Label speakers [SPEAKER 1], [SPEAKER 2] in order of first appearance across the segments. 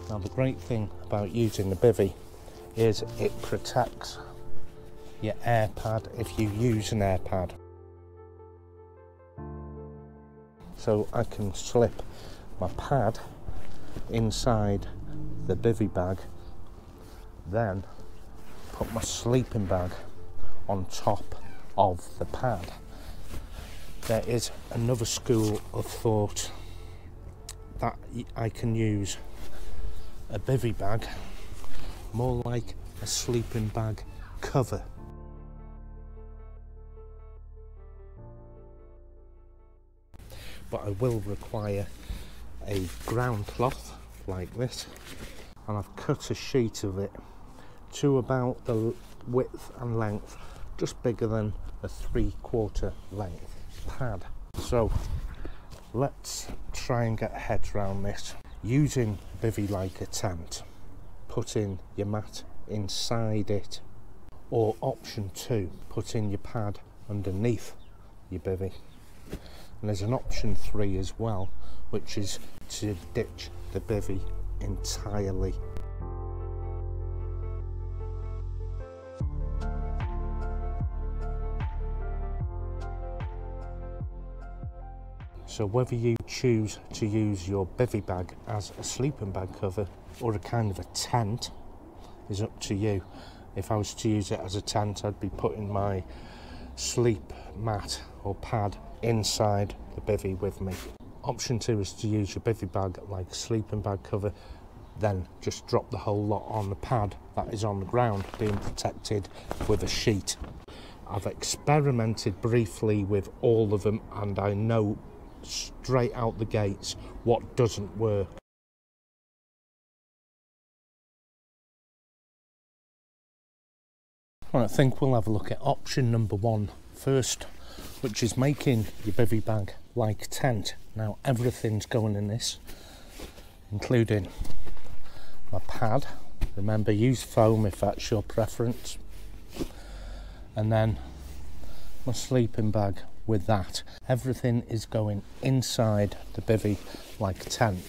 [SPEAKER 1] Now the great thing about using the bivvy is it protects your air pad if you use an air pad. So I can slip my pad inside the bivvy bag, then put my sleeping bag on top of the pad. There is another school of thought that I can use a bivvy bag more like a sleeping bag cover. But I will require a ground cloth like this, and I've cut a sheet of it to about the width and length, just bigger than a 3/4 length pad. So let's try and get heads around this. Using bivvy like a tent, putting your mat inside it, or option 2, putting your pad underneath your bivvy. And there's an option 3 as well, which is to ditch the bivvy entirely. So whether you choose to use your bivvy bag as a sleeping bag cover or a kind of a tent is up to you. If I was to use it as a tent, I'd be putting my sleep mat or pad inside the bivvy with me. Option 2 is to use your bivvy bag like a sleeping bag cover, then just drop the whole lot on the pad that is on the ground, being protected with a sheet. I've experimented briefly with all of them, and I know straight out the gates what doesn't work. I think we'll have a look at option number 1 first, which is making your bivvy bag like a tent. Now everything's going in this, including my pad. Remember, use foam if that's your preference, and then my sleeping bag with that. Everything is going inside the bivvy like a tent.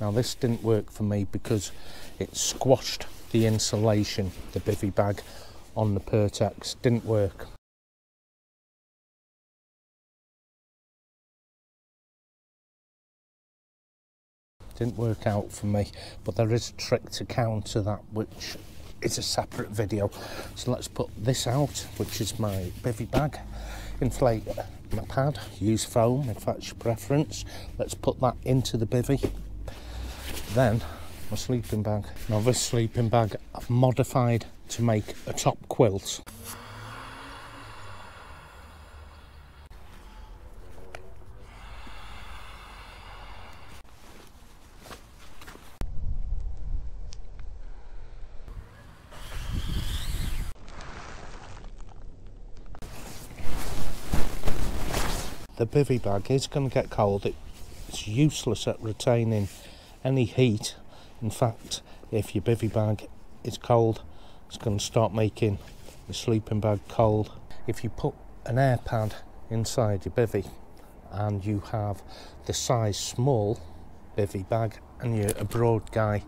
[SPEAKER 1] Now this didn't work for me because it squashed the insulation, the bivvy bag on the gore-tex. Didn't work. Didn't work out for me, but there is a trick to counter that, which is a separate video. So let's put this out, which is my bivvy bag. Inflate my pad, use foam if that's your preference. Let's put that into the bivvy. Then my sleeping bag. Now this sleeping bag I've modified to make a top quilt. The bivvy bag is going to get cold. It's useless at retaining any heat. In fact, if your bivvy bag is cold, it's going to start making the sleeping bag cold. If you put an air pad inside your bivvy and you have the size small bivvy bag and you're a broad guy,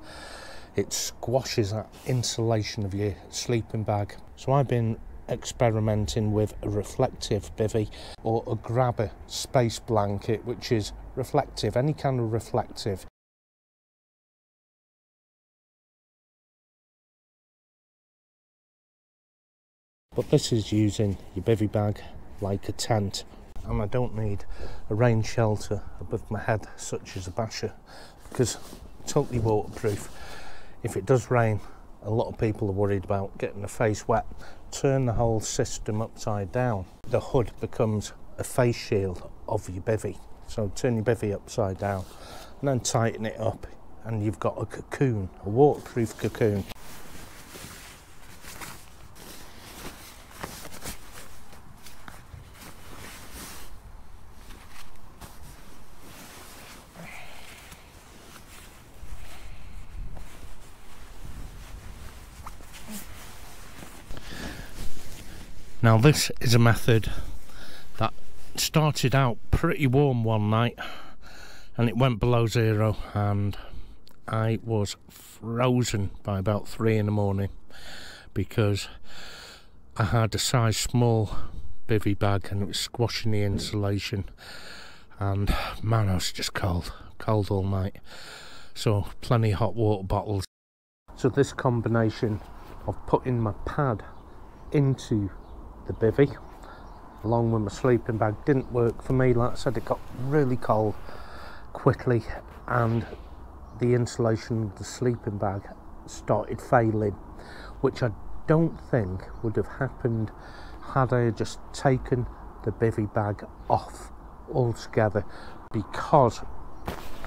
[SPEAKER 1] it squashes that insulation of your sleeping bag. So I've been experimenting with a reflective bivvy or a grabber space blanket, which is reflective, any kind of reflective. But this is using your bivvy bag like a tent, and I don't need a rain shelter above my head such as a basher, because it's totally waterproof. If it does rain, a lot of people are worried about getting their face wet. Turn the whole system upside down. The hood becomes a face shield of your bivvy. So turn your bivvy upside down and then tighten it up, and you've got a cocoon, a waterproof cocoon. Now this is a method that started out pretty warm one night and it went below 0 and I was frozen by about 3 in the morning because I had a size small bivvy bag and it was squashing the insulation, and man, I was just cold all night. So plenty of hot water bottles. So this combination of putting my pad into the bivvy along with my sleeping bag didn't work for me. Like I said, it got really cold quickly and the insulation of the sleeping bag started failing, which I don't think would have happened had I just taken the bivvy bag off altogether, because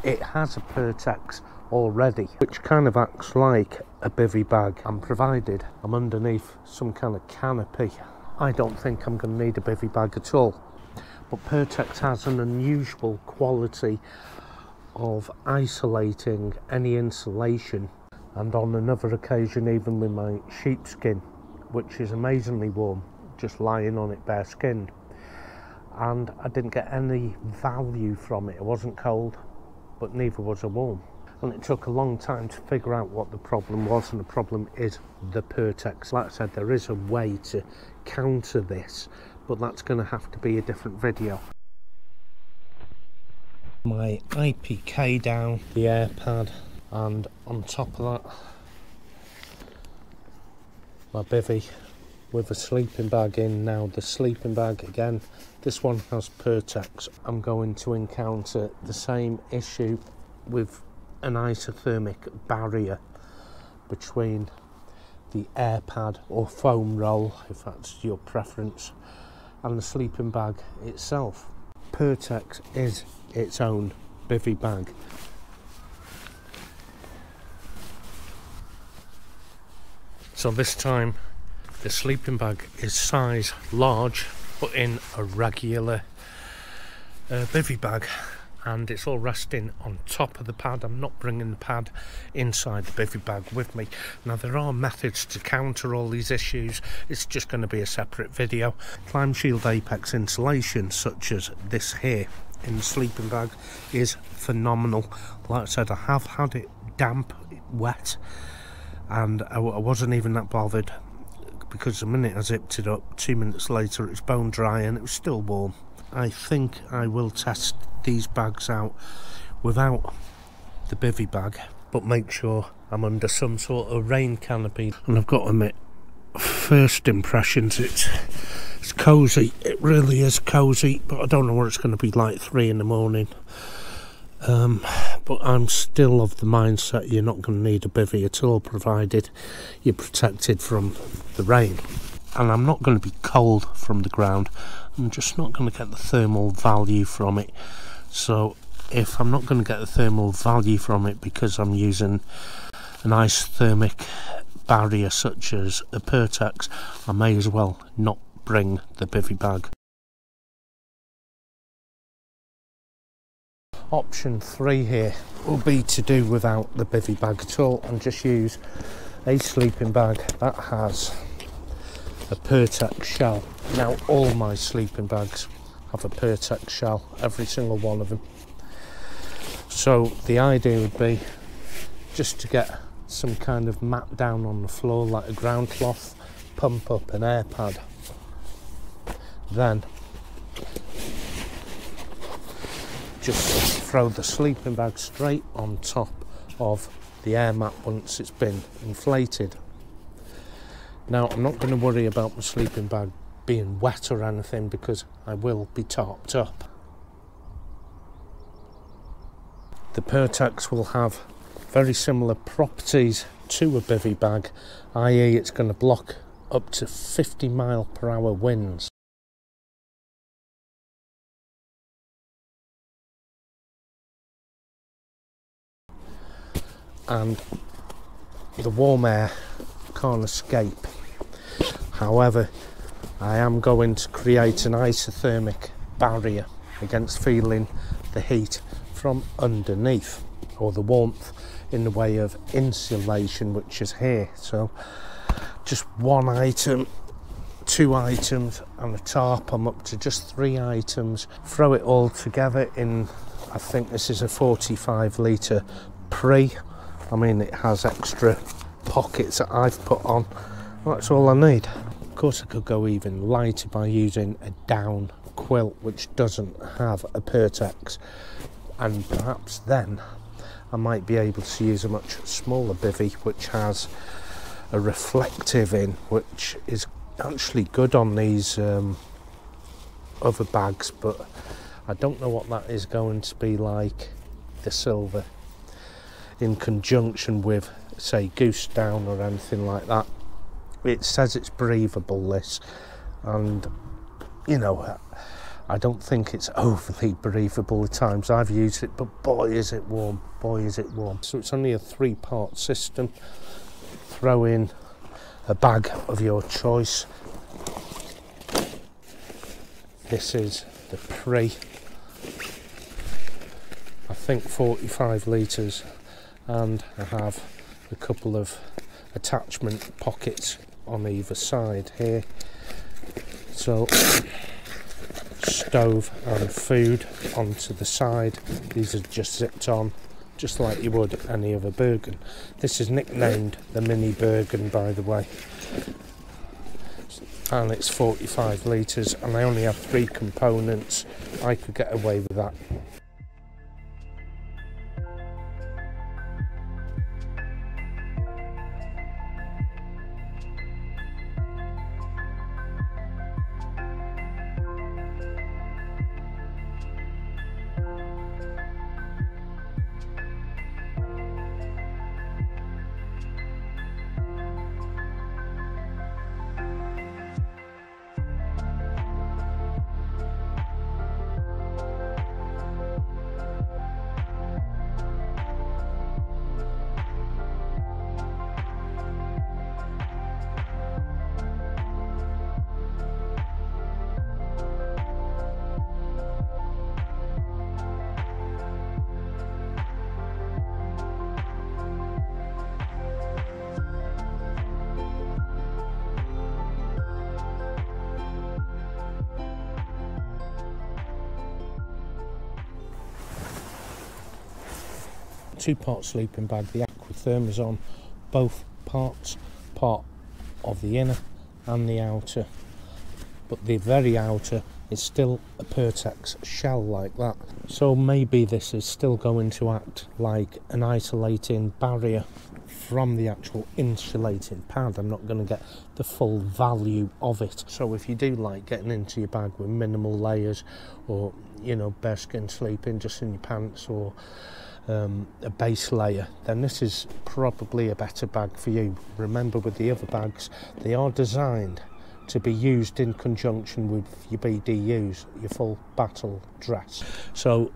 [SPEAKER 1] it has a 𝑗 already, which kind of acts like a bivvy bag, and provided I'm underneath some kind of canopy, I don't think I'm going to need a bivvy bag at all. But 𝑗 has an unusual quality of isolating any insulation, and on another occasion even with my sheepskin, which is amazingly warm just lying on it bare skinned, and I didn't get any value from it. It wasn't cold, but neither was it warm, and it took a long time to figure out what the problem was, and the problem is the 𝑗. Like I said, there is a way to counter this, but that's going to have to be a different video. My IPK down, the air pad, and on top of that my bivvy with a sleeping bag in. Now the sleeping bag, again, this one has 𝑗. I'm going to encounter the same issue with an isothermic barrier between the air pad or foam roll, if that's your preference, and the sleeping bag itself. 𝑗 is its own bivvy bag. So this time the sleeping bag is size large, but in a regular bivvy bag, and it's all resting on top of the pad. I'm not bringing the pad inside the bivvy bag with me. Now there are methods to counter all these issues. It's just going to be a separate video. Climb Shield Apex insulation such as this here in the sleeping bag is phenomenal. Like I said, I have had it damp, wet, and I wasn't even that bothered, because the minute I zipped it up, 2 minutes later it was bone dry and it was still warm. I think I will test these bags out without the bivvy bag, but make sure I'm under some sort of rain canopy. And I've got to admit, first impressions, it's cosy. It really is cosy, but I don't know what it's going to be like 3 in the morning. But I'm still of the mindset you're not going to need a bivvy at all, provided you're protected from the rain. And I'm not going to be cold from the ground. I'm just not going to get the thermal value from it. So if I'm not going to get the thermal value from it because I'm using an isothermic barrier such as a 𝑗, I may as well not bring the bivvy bag. Option 3 here will be to do without the bivvy bag at all and just use a sleeping bag that has a 𝑗 shell. Now all my sleeping bags have a 𝑗 shell, every single one of them. So the idea would be just to get some kind of mat down on the floor, like a ground cloth, pump up an air pad, then just throw the sleeping bag straight on top of the air mat once it's been inflated. Now I'm not going to worry about my sleeping bag being wet or anything, because I will be tarped up. The 𝑗 will have very similar properties to a bivvy bag, i.e. it's going to block up to 50 mph winds. And the warm air can't escape. However, I am going to create an isothermic barrier against feeling the heat from underneath, or the warmth in the way of insulation, which is here. So just 1 item, 2 items and a tarp. I'm up to just 3 items. Throw it all together in, I think this is a 45 litre pre, I mean, it has extra pockets that I've put on. That's all I need. Of course, I could go even lighter by using a down quilt which doesn't have a Pertex, and perhaps then I might be able to use a much smaller bivvy which has a reflective in, which is actually good on these other bags, but I don't know what that is going to be like, the silver, in conjunction with, say, goose down or anything like that. It says it's breathable, this, and you know, I don't think it's overly breathable at times. I've used it, but boy is it warm, boy is it warm. So it's only a 3-part system. Throw in a bag of your choice. This is the Pre, I think 45 litres, and I have a couple of attachment pockets on either side here. So stove and food onto the side. These are just zipped on, just like you would any other Bergen. This is nicknamed the Mini Bergen, by the way, and it's 45 litres, and I only have 3 components. I could get away with that. Two-part sleeping bag. The Aquatherm is on both parts, part of the inner and the outer, but the very outer is still a Pertex shell like that. So maybe this is still going to act like an isolating barrier from the actual insulating pad. I'm not going to get the full value of it. So if you do like getting into your bag with minimal layers, or you know, bearskin sleeping just in your pants, or a base layer, then this is probably a better bag for you. Remember, with the other bags, they are designed to be used in conjunction with your BDUs, your full battle dress. So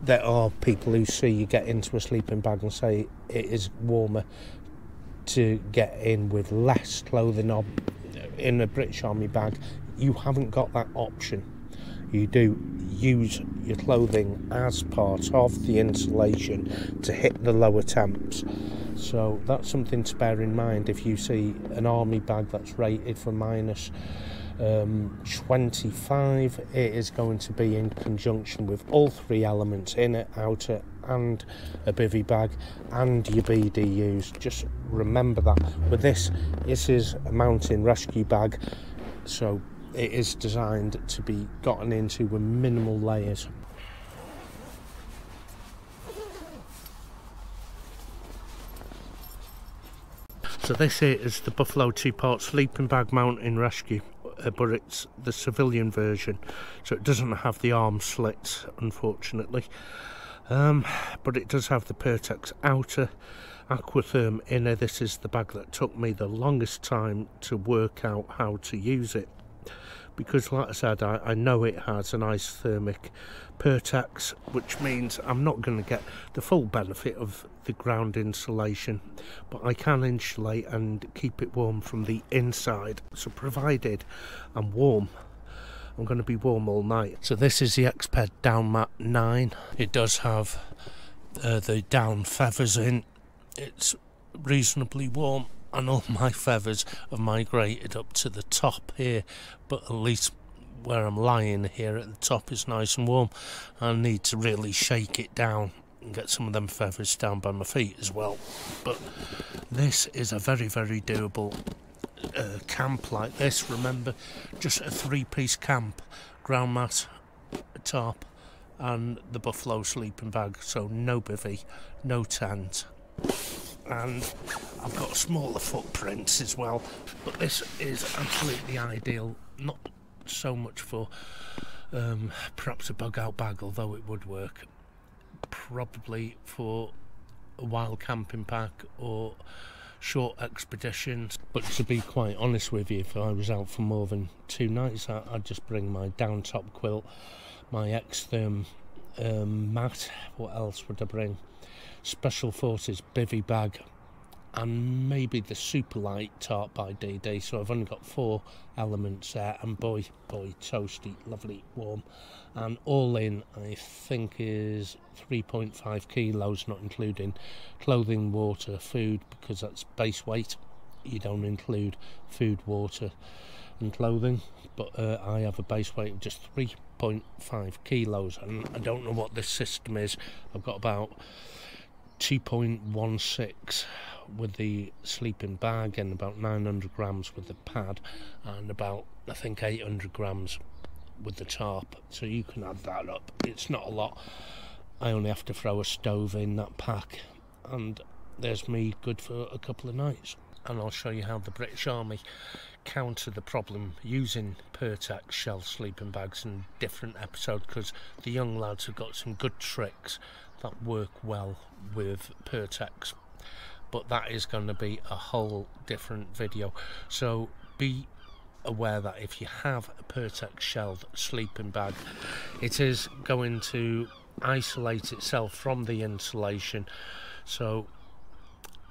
[SPEAKER 1] there are people who see you get into a sleeping bag and say it is warmer to get in with less clothing on. In a British Army bag, you haven't got that option. You do use your clothing as part of the insulation to hit the lower temps. So that's something to bear in mind if you see an army bag that's rated for minus 25. It is going to be in conjunction with all 3 elements, inner, outer and a bivvy bag and your BDUs. Just remember that. With this is a mountain rescue bag, so it is designed to be gotten into with minimal layers. So this here is the Buffalo 2-part sleeping bag mountain rescue, but it's the civilian version, so it doesn't have the arm slits, unfortunately. But it does have the Pertex outer, Aquatherm inner. This is the bag that took me the longest time to work out how to use it, because like I said, I know it has an isothermic Pertex, which means I'm not going to get the full benefit of the ground insulation, but I can insulate and keep it warm from the inside. So provided I'm warm, I'm going to be warm all night. So this is the Exped Down Mat 9. It does have the down feathers in. It's reasonably warm, and all my feathers have migrated up to the top here, but at least where I'm lying here at the top is nice and warm. I need to really shake it down and get some of them feathers down by my feet as well. But this is a very, very doable camp like this. Remember, just a 3-piece camp, ground mat, a tarp and the buffalo sleeping bag, so no bivvy, no tent, and I've got smaller footprints as well. But this is absolutely ideal, not so much for perhaps a bug out bag, although it would work, probably for a wild camping pack or short expeditions. But to be quite honest with you, if I was out for more than 2 nights, I'd just bring my down top quilt, my X-Therm mat. What else would I bring? Special Forces bivvy bag, and maybe the super light tarp by DD. So I've only got 4 elements there, and boy toasty, lovely, warm, and all in I think is 3.5 kilos, not including clothing, water, food, because that's base weight. You don't include food, water and clothing, but I have a base weight of just 3.5 kilos, and I don't know what this system is. I've got about 2.16 with the sleeping bag, and about 900 grams with the pad, and about, I think, 800 grams with the tarp. So you can add that up. It's not a lot. I only have to throw a stove in that pack, and there's me good for a couple of nights. And I'll show you how the British Army counter the problem using Pertex shell sleeping bags in a different episode, because the young lads have got some good tricks that work well with Pertex. But that is going to be a whole different video. So be aware that if you have a Pertex shelled sleeping bag, it is going to isolate itself from the insulation. So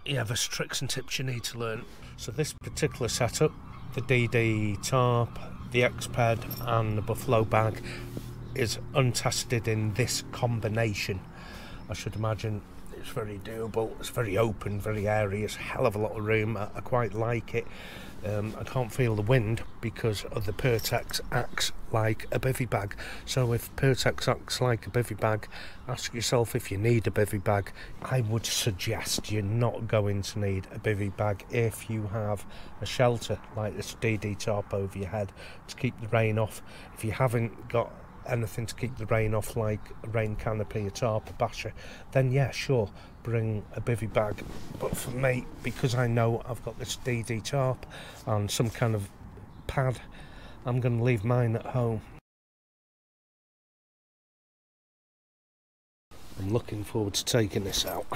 [SPEAKER 1] yeah, there's tricks and tips you need to learn. So this particular setup, the DD tarp, the X-Ped and the buffalo bag, is untested in this combination. I should imagine it's very doable. It's very open, very airy. It's a hell of a lot of room. I quite like it. I can't feel the wind because of the Pertex acts like a bivvy bag. So if Pertex acts like a bivvy bag, ask yourself if you need a bivvy bag. I would suggest you're not going to need a bivvy bag if you have a shelter like this DD tarp over your head to keep the rain off. If you haven't got anything to keep the rain off, like a rain canopy, a tarp, a basher, then yeah, sure, bring a bivvy bag. But for me, because I know I've got this DD tarp and some kind of pad, I'm going to leave mine at home. I'm looking forward to taking this out.